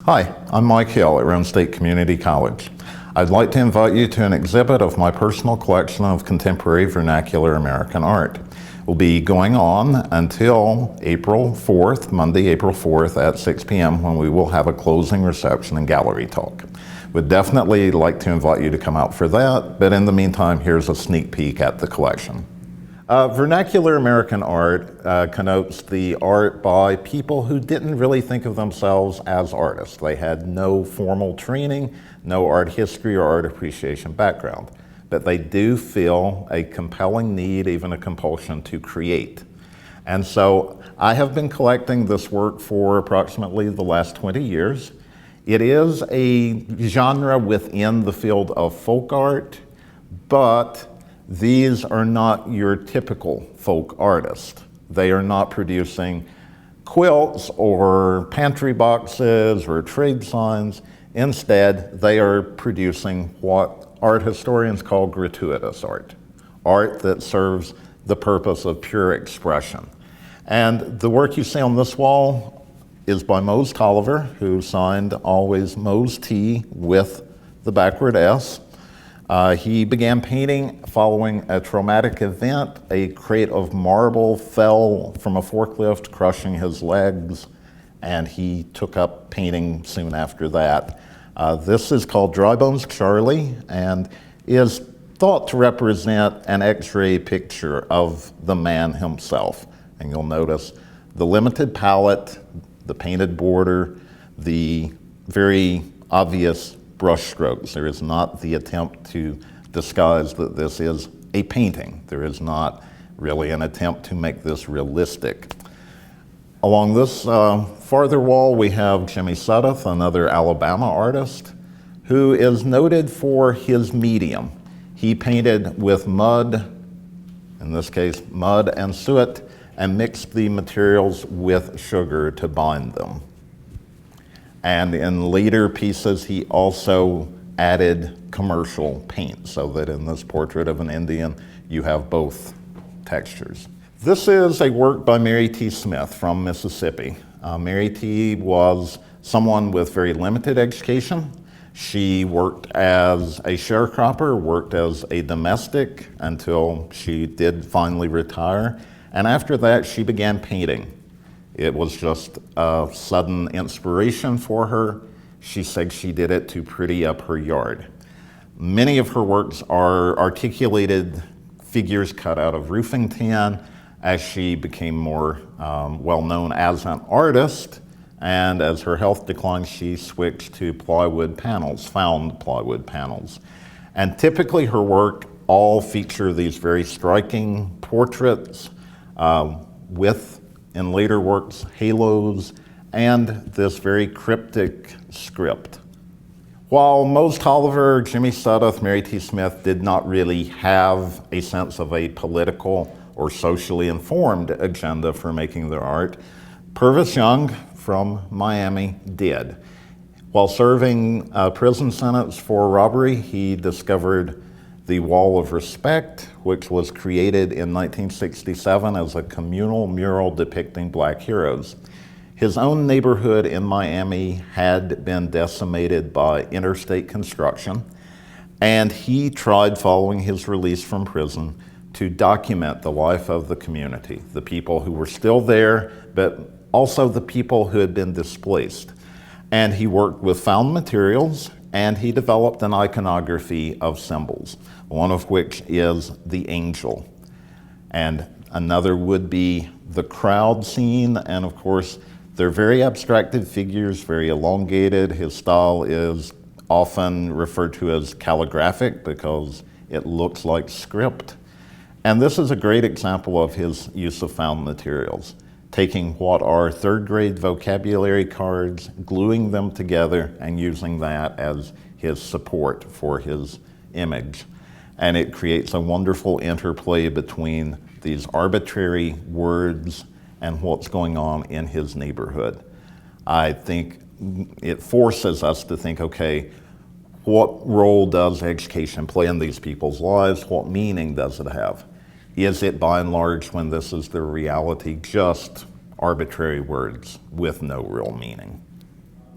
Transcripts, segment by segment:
Hi, I'm Mike Hill at Roane State Community College. I'd like to invite you to an exhibit of my personal collection of contemporary vernacular American art. Will be going on until April 4th, Monday, April 4th at 6 p.m. when we will have a closing reception and gallery talk. Would definitely like to invite you to come out for that, but in the meantime, here's a sneak peek at the collection. Vernacular American art connotes the art by people who didn't really think of themselves as artists. They had no formal training, no art history or art appreciation background, but they do feel a compelling need, even a compulsion to create. And so I have been collecting this work for approximately the last 20 years. It is a genre within the field of folk art, but these are not your typical folk artist. They are not producing quilts or pantry boxes or trade signs. Instead, they are producing what art historians call gratuitous art, art that serves the purpose of pure expression. And the work you see on this wall is by Mose Tolliver, who signed always Mose T with the backward S. He began painting following a traumatic event. A crate of marble fell from a forklift, crushing his legs, and he took up painting soon after that. This is called Dry Bones Charlie and is thought to represent an X-ray picture of the man himself. And you'll notice the limited palette, the painted border, the very obvious brush strokes. There is not the attempt to disguise that this is a painting. There is not really an attempt to make this realistic. Along this farther wall, we have Jimmy Sudduth, another Alabama artist, who is noted for his medium. He painted with mud, in this case mud and soot, and mixed the materials with sugar to bind them. And in later pieces, he also added commercial paint, so that in this portrait of an Indian, you have both textures. This is a work by Mary T. Smith from Mississippi. Mary T. was someone with very limited education. She worked as a sharecropper, worked as a domestic until she did finally retire. And after that, she began painting. It was just a sudden inspiration for her. She said she did it to pretty up her yard. Many of her works are articulated figures cut out of roofing tin. As she became more well-known as an artist, and as her health declined, she switched to plywood panels, found plywood panels. And typically her work all feature these very striking portraits with, in later works, halos, and this very cryptic script. While Mose Tolliver, Jimmy Sudduth, Mary T. Smith did not really have a sense of a political or socially informed agenda for making their art, Purvis Young from Miami did. While serving a prison sentence for robbery, he discovered the Wall of Respect, which was created in 1967 as a communal mural depicting Black heroes. His own neighborhood in Miami had been decimated by interstate construction, and he tried, following his release from prison, to document the life of the community, the people who were still there, but also the people who had been displaced. And he worked with found materials, and he developed an iconography of symbols, one of which is the angel. And another would be the crowd scene, and of course, they're very abstracted figures, very elongated. His style is often referred to as calligraphic because it looks like script. And this is a great example of his use of found materials, taking what are third grade vocabulary cards, gluing them together, and using that as his support for his image. And it creates a wonderful interplay between these arbitrary words and what's going on in his neighborhood. I think it forces us to think, okay, what role does education play in these people's lives? What meaning does it have? Is it, by and large, when this is the reality, just arbitrary words with no real meaning?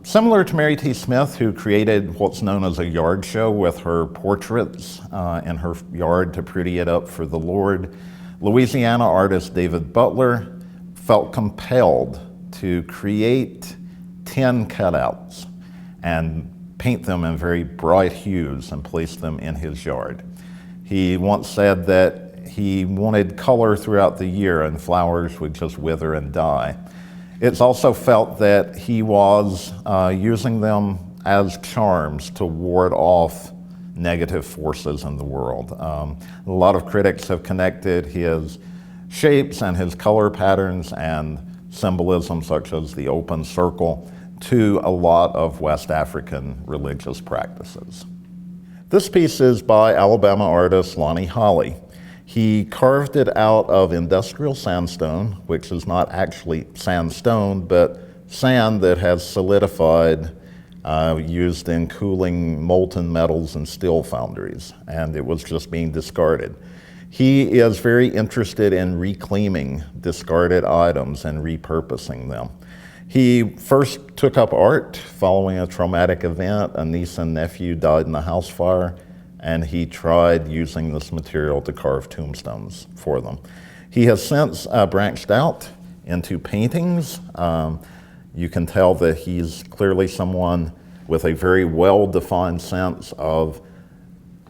Similar to Mary T. Smith, who created what's known as a yard show with her portraits in her yard to pretty it up for the Lord, Louisiana artist David Butler felt compelled to create 10 cutouts and paint them in very bright hues and place them in his yard. He once said that he wanted color throughout the year and flowers would just wither and die. It's also felt that he was using them as charms to ward off negative forces in the world. A lot of critics have connected his shapes and his color patterns and symbolism, such as the open circle, to a lot of West African religious practices. This piece is by Alabama artist Lonnie Holley. He carved it out of industrial sandstone, which is not actually sandstone, but sand that has solidified, used in cooling molten metals and steel foundries, and it was just being discarded. He is very interested in reclaiming discarded items and repurposing them. He first took up art following a traumatic event. A niece and nephew died in a house fire, and he tried using this material to carve tombstones for them. He has since branched out into paintings. You can tell that he's clearly someone with a very well-defined sense of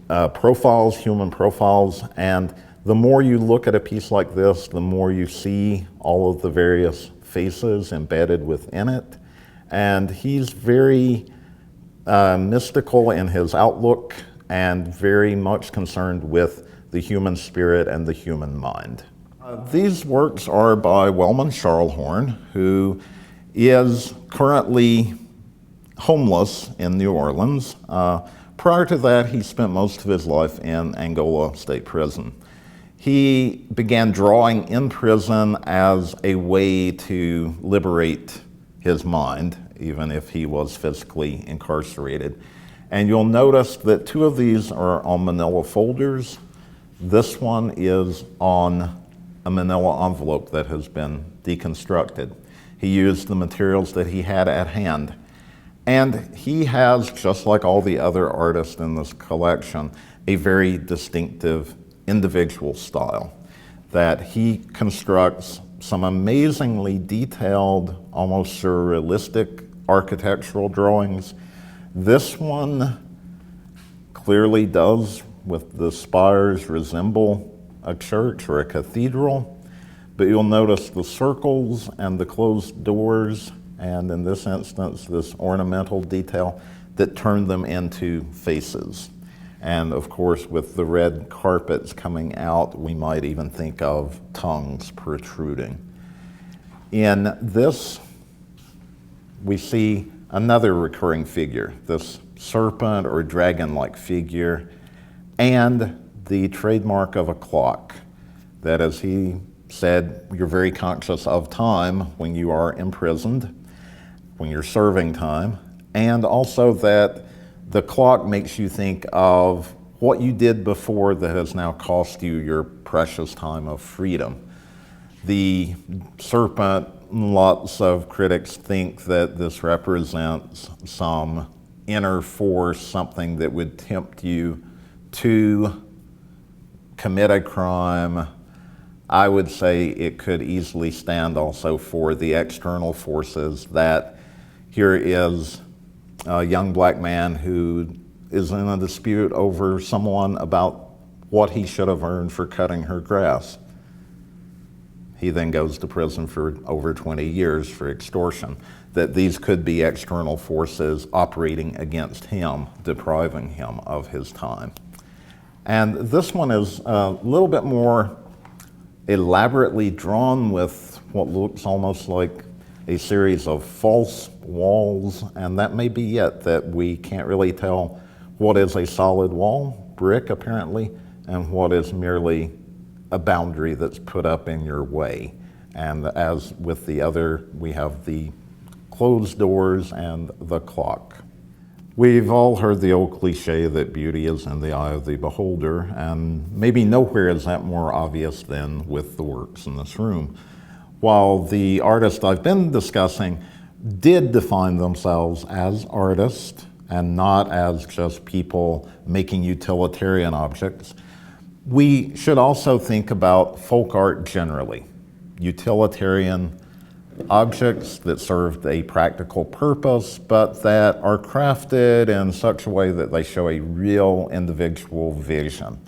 profiles, human profiles, and the more you look at a piece like this, the more you see all of the various faces embedded within it. And he's very mystical in his outlook and very much concerned with the human spirit and the human mind. These works are by Wellman Charlehorn, who is currently homeless in New Orleans. Prior to that, he spent most of his life in Angola State Prison. He began drawing in prison as a way to liberate his mind, even if he was physically incarcerated. And you'll notice that two of these are on manila folders. This one is on a manila envelope that has been deconstructed. He used the materials that he had at hand. And he has, just like all the other artists in this collection, a very distinctive individual style that he constructs some amazingly detailed, almost surrealistic architectural drawings. This one clearly does, with the spires, resemble a church or a cathedral, but you'll notice the circles and the closed doors, and in this instance, this ornamental detail that turned them into faces. And of course, with the red carpets coming out, we might even think of tongues protruding. In this, we see another recurring figure, this serpent or dragon-like figure, and the trademark of a clock. That, as he said, you're very conscious of time when you are imprisoned, when you're serving time, and also that the clock makes you think of what you did before that has now cost you your precious time of freedom. The serpent, lots of critics think that this represents some inner force, something that would tempt you to commit a crime. I would say it could easily stand also for the external forces, that here is a young black man who is in a dispute over someone about what he should have earned for cutting her grass. He then goes to prison for over 20 years for extortion. That these could be external forces operating against him, depriving him of his time. And this one is a little bit more elaborately drawn with what looks almost like a series of false walls, and that may be it, that we can't really tell what is a solid wall, brick apparently, and what is merely a boundary that's put up in your way. And as with the other, we have the closed doors and the clock. We've all heard the old cliche that beauty is in the eye of the beholder, and maybe nowhere is that more obvious than with the works in this room. While the artist I've been discussing did define themselves as artists and not as just people making utilitarian objects. We should also think about folk art generally, utilitarian objects that served a practical purpose, but that are crafted in such a way that they show a real individual vision.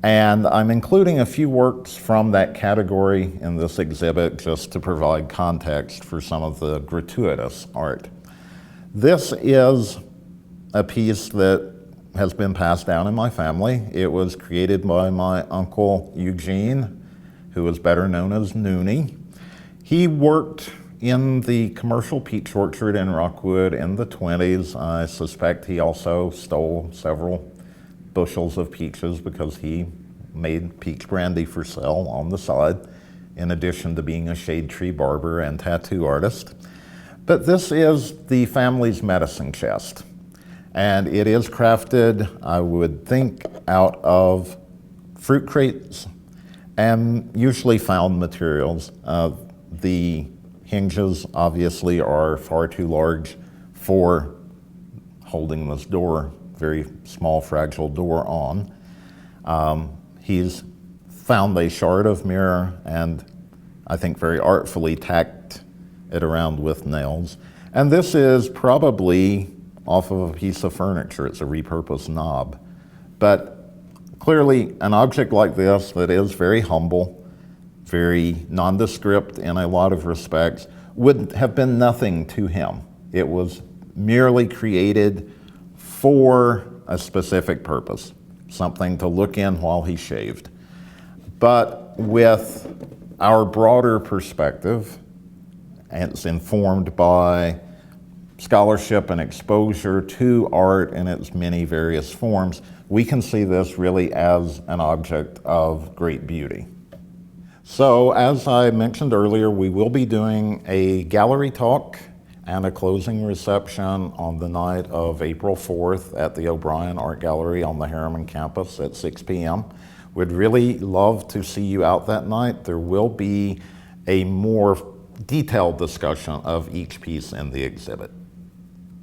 And I'm including a few works from that category in this exhibit just to provide context for some of the gratuitous art. This is a piece that has been passed down in my family. It was created by my uncle Eugene, who was better known as Noonie. He worked in the commercial peach orchard in Rockwood in the 20s. I suspect he also stole several bushels of peaches because he made peach brandy for sale on the side, in addition to being a shade tree barber and tattoo artist. But this is the family's medicine chest. And it is crafted, I would think, out of fruit crates and usually found materials. The hinges obviously are far too large for holding this door, very small, fragile door on. He's found a shard of mirror and I think very artfully tacked it around with nails. And this is probably off of a piece of furniture. It's a repurposed knob. But clearly an object like this that is very humble, very nondescript in a lot of respects, would have been nothing to him. It was merely created for a specific purpose, something to look in while he shaved. But with our broader perspective, and it's informed by scholarship and exposure to art in its many various forms, we can see this really as an object of great beauty. So, as I mentioned earlier, we will be doing a gallery talk and a closing reception on the night of April 4th at the O'Brien Art Gallery on the Harriman campus at 6 p.m. We'd really love to see you out that night. There will be a more detailed discussion of each piece in the exhibit.